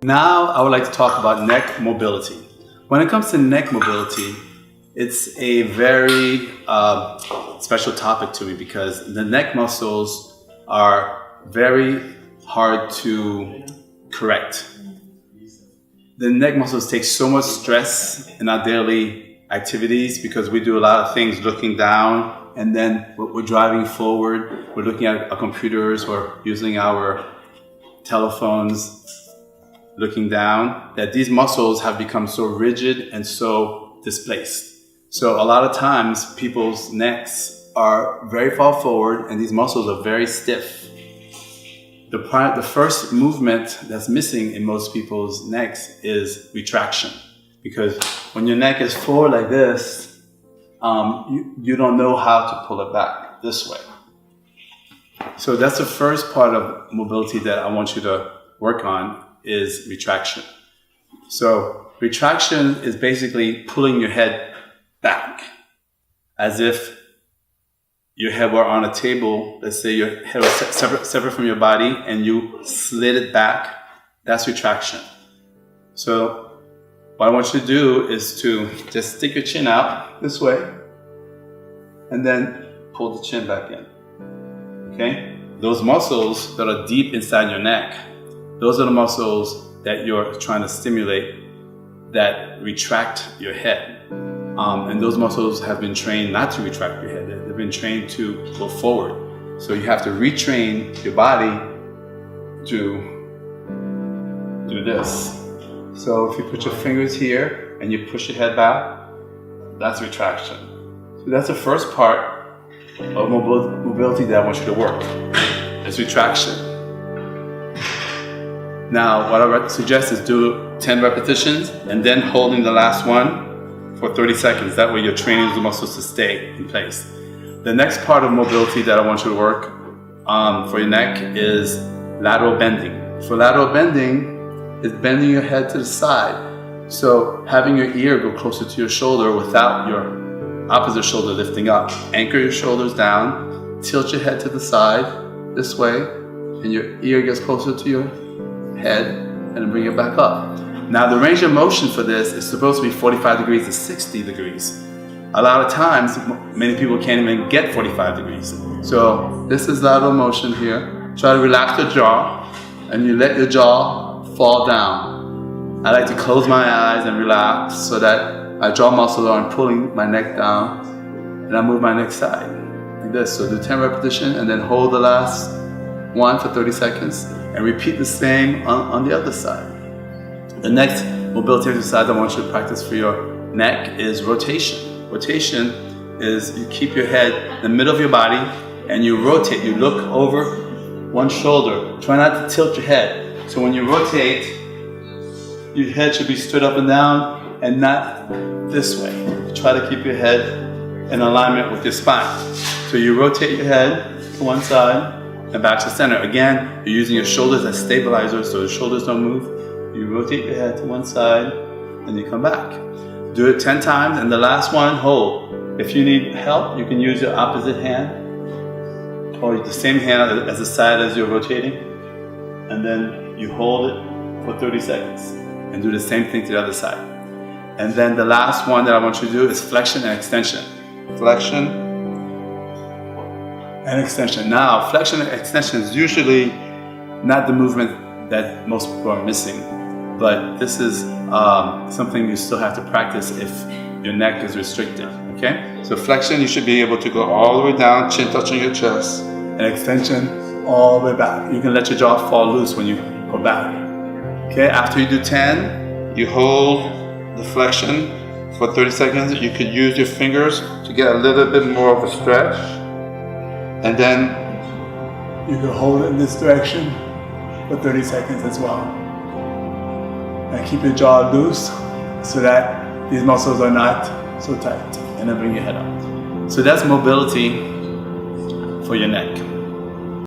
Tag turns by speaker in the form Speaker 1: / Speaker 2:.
Speaker 1: Now I would like to talk about neck mobility. When it comes to neck mobility, it's a very special topic to me because the neck muscles are very hard to correct. The neck muscles take so much stress in our daily activities because we do a lot of things looking down, and then we're driving forward, we're looking at our computers, we're using our telephones looking down, that these muscles have become so rigid and so displaced. So a lot of times people's necks are very far forward and these muscles are very stiff. The first movement that's missing in most people's necks is retraction. Because when your neck is forward like this, you don't know how to pull it back this way. So that's the first part of mobility that I want you to work on is retraction. So retraction is basically pulling your head back as if your head were on a table. Let's say your head was separate from your body and you slid it back. That's retraction. So what I want you to do is to just stick your chin out this way and then pull the chin back in. Okay? Those muscles that are deep inside your neck, those are the muscles that you're trying to stimulate that retract your head. And those muscles have been trained not to retract your head. They've been trained to go forward. So you have to retrain your body to do this. So if you put your fingers here and you push your head back, that's retraction. So that's the first part of mobility that I want you to work. It's retraction. Now, what I would suggest is do 10 repetitions and then holding the last one for 30 seconds. That way you're training the muscles to stay in place. The next part of mobility that I want you to work for your neck is lateral bending. For lateral bending, is bending your head to the side. So having your ear go closer to your shoulder without your opposite shoulder lifting up. Anchor your shoulders down, tilt your head to the side this way, and your ear gets closer to your head, and then bring it back up. Now the range of motion for this is supposed to be 45 degrees to 60 degrees. A lot of times, many people can't even get 45 degrees. So this is lateral motion here. Try to relax the jaw, and you let your jaw fall down. I like to close my eyes and relax so that my jaw muscles aren't pulling my neck down, and I move my neck side like this. So do 10 repetitions and then hold the last one for 30 seconds and repeat the same on the other side. The next mobility exercise I want you to practice for your neck is rotation. Rotation is you keep your head in the middle of your body and you rotate. You look over one shoulder. Try not to tilt your head. So when you rotate, your head should be straight up and down and not this way. Try to keep your head in alignment with your spine. So you rotate your head to one side and back to center. Again, you're using your shoulders as stabilizers so the shoulders don't move. You rotate your head to one side and you come back. Do it 10 times and the last one, hold. If you need help, you can use your opposite hand or the same hand as the side as you're rotating, and then you hold it for 30 seconds and do the same thing to the other side. And then the last one that I want you to do is flexion and extension. Flexion and extension. Now, flexion and extension is usually not the movement that most people are missing, but this is something you still have to practice if your neck is restricted, okay? So flexion, you should be able to go all the way down, chin touching your chest, and extension all the way back. You can let your jaw fall loose when you go back. Okay, after you do 10, you hold the flexion for 30 seconds. You could use your fingers to get a little bit more of a stretch. And then you can hold it in this direction for 30 seconds as well. And keep your jaw loose so that these muscles are not so tight. And then bring your head up. So that's mobility for your neck.